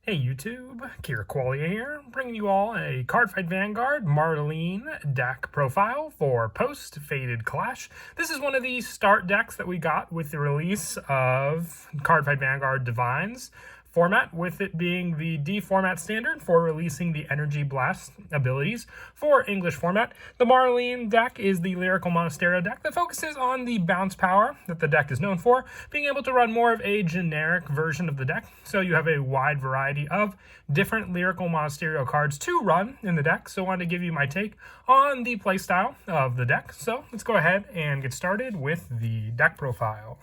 Hey YouTube, Kira Qualia here, bringing you all a Cardfight Vanguard Marlean deck profile for post-Faded Clash. This is one of the start decks that we got with the release of Cardfight Vanguard Divines format, with it being the D format standard for releasing the Energy Blast abilities for English format. The Marlean deck is the Lyrical Monasterio deck that focuses on the bounce power that the deck is known for, being able to run more of a generic version of the deck. So you have a wide variety of different Lyrical Monasterio cards to run in the deck. So I wanted to give you my take on the playstyle of the deck. So let's go ahead and get started with the deck profile.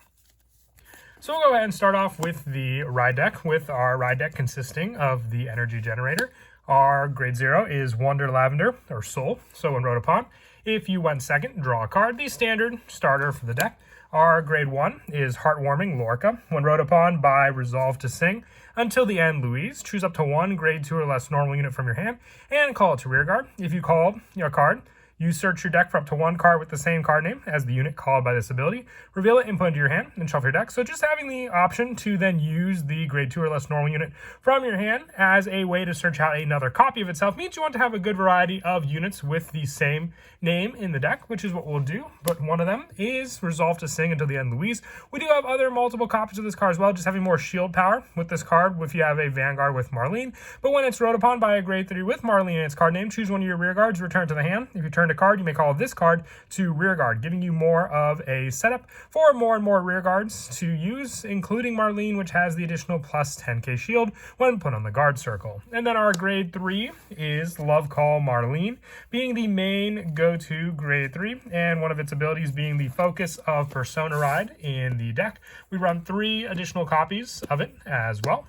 So we'll go ahead and start off with the ride deck, with our ride deck consisting of the energy generator. Our grade 0 is Wonder Lavender, or Soul, so when rode upon, if you went second, draw a card, the standard starter for the deck. Our grade 1 is Heartwarming Lorca, when rode upon by Resolve to Sing. Until the end, Louise, choose up to one grade 2 or less normal unit from your hand and call it to rearguard. If you called your card, you search your deck for up to one card with the same card name as the unit called by this ability. Reveal it, input into your hand, and shuffle your deck. So just having the option to then use the grade 2 or less normal unit from your hand as a way to search out another copy of itself means you want to have a good variety of units with the same name in the deck, which is what we'll do. But one of them is Resolve to Sing Until the End, Louise. We do have other multiple copies of this card as well, just having more shield power with this card if you have a Vanguard with Marlean. But when it's rode upon by a grade 3 with Marlean and its card name, choose one of your rear guards, return to the hand. If you turn a card, you may call this card to rear guard, giving you more of a setup for more and more rear guards to use, including Marlean, which has the additional plus 10k shield when put on the guard circle. And then our grade 3 is Love Call Marlean, being the main go-to grade 3, and one of its abilities being the focus of Persona Ride in the deck. We run 3 additional copies of it as well.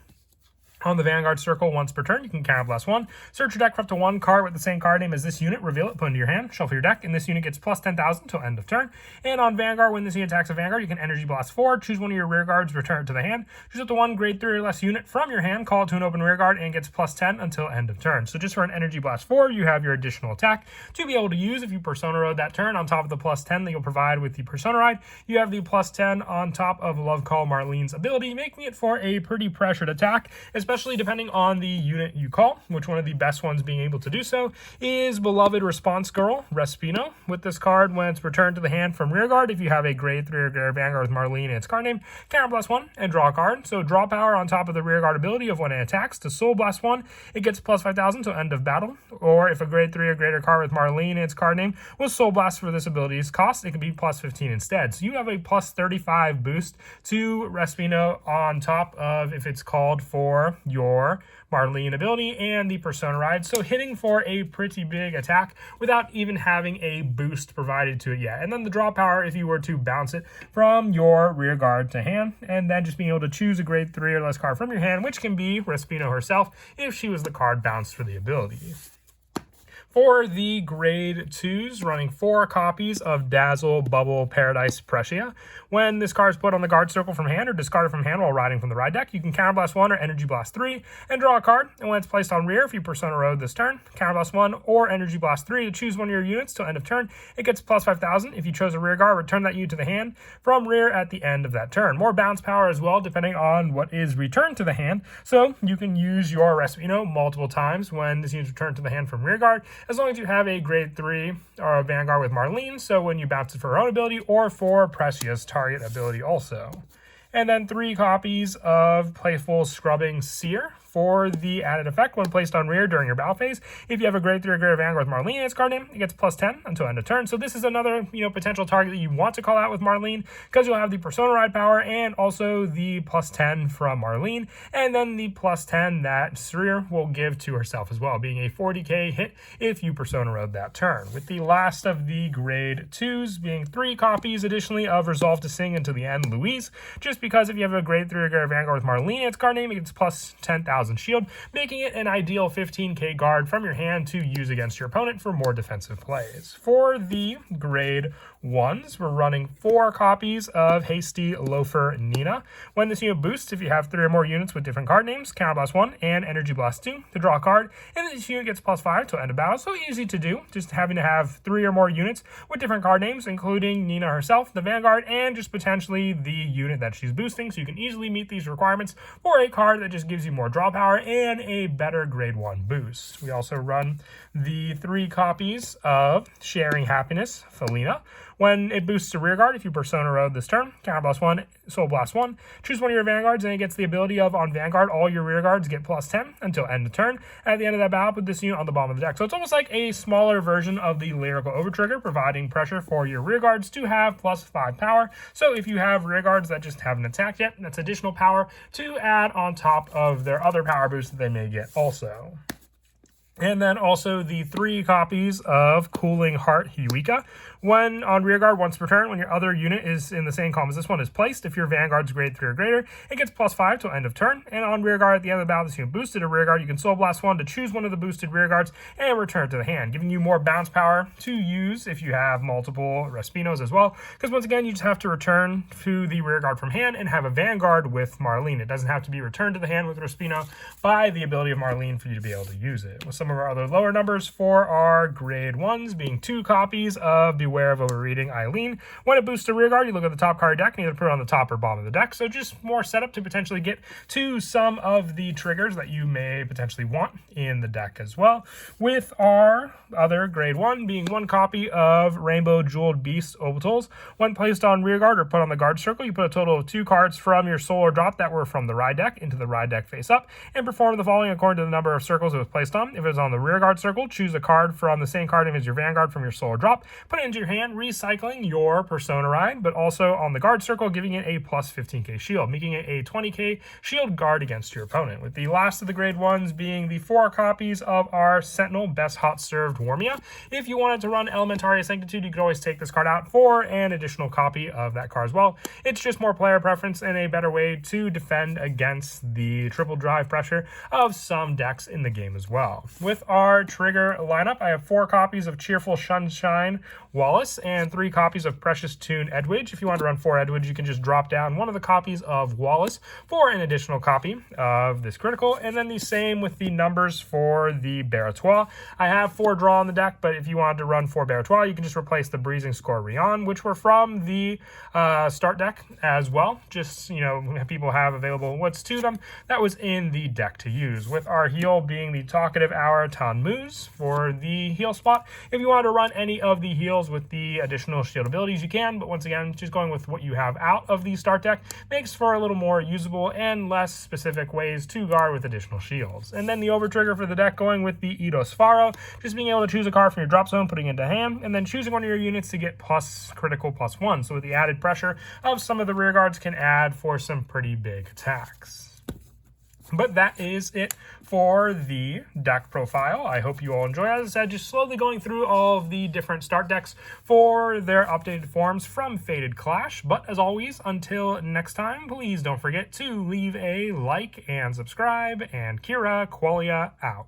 On the Vanguard circle, once per turn, you can counterblast 1. Search your deck for up to one card with the same card name as this unit. Reveal it, put it into your hand, shuffle your deck, and this unit gets plus 10,000 until end of turn. And on Vanguard, when this unit attacks a Vanguard, you can Energy Blast 4. Choose one of your rear guards, return it to the hand. Choose up to one grade 3 or less unit from your hand, call it to an open rear guard, and gets plus 10 until end of turn. So just for an Energy Blast 4, you have your additional attack to be able to use if you Persona Rode that turn. On top of the plus 10 that you'll provide with the Persona Ride, you have the plus 10 on top of Love Call Marlean's ability, making it for a pretty pressured attack, especially depending on the unit you call, which one of the best ones being able to do so is Beloved Response Girl, Respino. With this card, when it's returned to the hand from rearguard, if you have a grade 3 or greater Vanguard with Marlean and its card name, counterblast 1 and draw a card. So draw power on top of the rearguard ability of when it attacks to Soul Blast 1, it gets plus 5,000 till end of battle. Or if a grade 3 or greater card with Marlean and its card name was Soul Blast for this ability's cost, it can be plus 15 instead. So you have a plus 35 boost to Respino on top of if it's called for your Marlean ability and the Persona Ride, so hitting for a pretty big attack without even having a boost provided to it yet. And then the draw power if you were to bounce it from your rear guard to hand, and then just being able to choose a grade 3 or less card from your hand, which can be Respino herself if she was the card bounced for the ability. For the grade 2s, running 4 copies of Dazzle, Bubble, Paradise, Precia. When this card is put on the guard circle from hand or discarded from hand while riding from the ride deck, you can counterblast 1 or Energy Blast 3 and draw a card. And when it's placed on rear, if you Persona Rode this turn, counterblast 1 or Energy Blast 3 to choose one of your units till end of turn. It gets plus 5,000. If you chose a rear guard, return that unit to the hand from rear at the end of that turn. More bounce power as well, depending on what is returned to the hand. So you can use your Respino multiple times when this unit is returned to the hand from rear guard, as long as you have a grade 3 or a Vanguard with Marlean, so when you bounce it for her own ability or for Precia's target ability also. And then 3 copies of Playful Scrubbing Seer for the added effect when placed on rear during your battle phase. If you have a grade 3 or greater Vanguard with Marlean and its card name, it gets plus 10 until end of turn. So this is another potential target that you want to call out with Marlean, because you'll have the Persona Ride power and also the plus 10 from Marlean, and then the plus 10 that Seer will give to herself as well, being a 40k hit if you Persona Rode that turn. With the last of the grade 2s being 3 copies additionally of Resolve to Sing Until the End, Louise, just because if you have a grade 3 or greater Vanguard with Marlean and its card name, it gets plus 10,000 shield, making it an ideal 15k guard from your hand to use against your opponent for more defensive plays. For the grade 1s, we're running 4 copies of Hasty Loafer Nina. When this unit boosts, if you have 3 or more units with different card names, counterblast 1 and Energy Blast 2 to draw a card, and this unit gets plus 5 till end of battle. So easy to do, just having to have 3 or more units with different card names, including Nina herself, the Vanguard, and just potentially the unit that she's boosting, so you can easily meet these requirements for a card that just gives you more draw power and a better grade 1 boost. We also run the 3 copies of Sharing Happiness, Felina. When it boosts a rearguard, if you Persona Road this turn, Counterblast 1, Soul Blast 1, choose one of your Vanguards, and it gets the ability of, on Vanguard, all your rearguards get +10 until end of turn. At the end of that battle, put this unit on the bottom of the deck. So it's almost like a smaller version of the Lyrical Overtrigger, providing pressure for your rearguards to have +5 power. So if you have rearguards that just haven't attacked yet, that's additional power to add on top of their other power boosts that they may get also. And then also the 3 copies of Cooling Heart Huika. When on rearguard, once per turn, when your other unit is in the same column as this one is placed, if your Vanguard's grade 3 or greater, it gets +5 till end of turn. And on rearguard, at the end of the battle, this unit boosted a rearguard, you can Soul Blast 1 to choose one of the boosted rearguards and return it to the hand, giving you more bounce power to use if you have multiple Respinos as well. Because once again, you just have to return to the rearguard from hand and have a Vanguard with Marlean. It doesn't have to be returned to the hand with Respino by the ability of Marlean for you to be able to use it. With some of our other lower numbers for our grade 1s being 2 copies of Beware of Overreading Eileen. When it boosts a rearguard, you look at the top card of your deck and either put it on the top or bottom of the deck. So just more setup to potentially get to some of the triggers that you may potentially want in the deck as well. With our other grade 1 being 1 copy of Rainbow Jeweled Beast Orbitals. When placed on rearguard or put on the guard circle, you put a total of 2 cards from your soul or drop that were from the ride deck into the ride deck face up and perform the following according to the number of circles it was placed on. If it was on the rearguard circle, choose a card from the same card name as your Vanguard from your soul or drop, put it into your hand, recycling your Persona Ride, but also on the guard circle, giving it a +15k shield, making it a 20k shield guard against your opponent. With the last of the grade 1s being the 4 copies of our Sentinel Best Hot Served Warmia. If you wanted to run Elementaria Sanctitude, you could always take this card out for an additional copy of that card as well. It's just more player preference and a better way to defend against the triple drive pressure of some decks in the game as well. With our trigger lineup, I have 4 copies of Cheerful Sunshine Wallace and 3 copies of Precious Tune Edwidge. If you want to run 4 Edwidge, you can just drop down one of the copies of Wallace for an additional copy of this critical, and then the same with the numbers for the Baratois. I have 4 draw on the deck, but if you wanted to run 4 Baratois, you can just replace the Breezing Score Rion, which were from the start deck as well. Just, you know, people have available what's to them. That was in the deck to use. With our heal being the Talkative Hour Tanmuz for the heal spot. If you wanted to run any of the heals with the additional shield abilities, you can, but once again, just going with what you have out of the start deck makes for a little more usable and less specific ways to guard with additional shields. And then the over trigger for the deck going with the Eidos Faro, just being able to choose a card from your drop zone, putting it into hand, and then choosing one of your units to get plus critical +1. So with the added pressure of some of the rear guards can add for some pretty big attacks. But that is it for the deck profile. I hope you all enjoy. As I said, just slowly going through all of the different start decks for their updated forms from Fated Clash. But as always, until next time, please don't forget to leave a like and subscribe. And Kira Qualia out.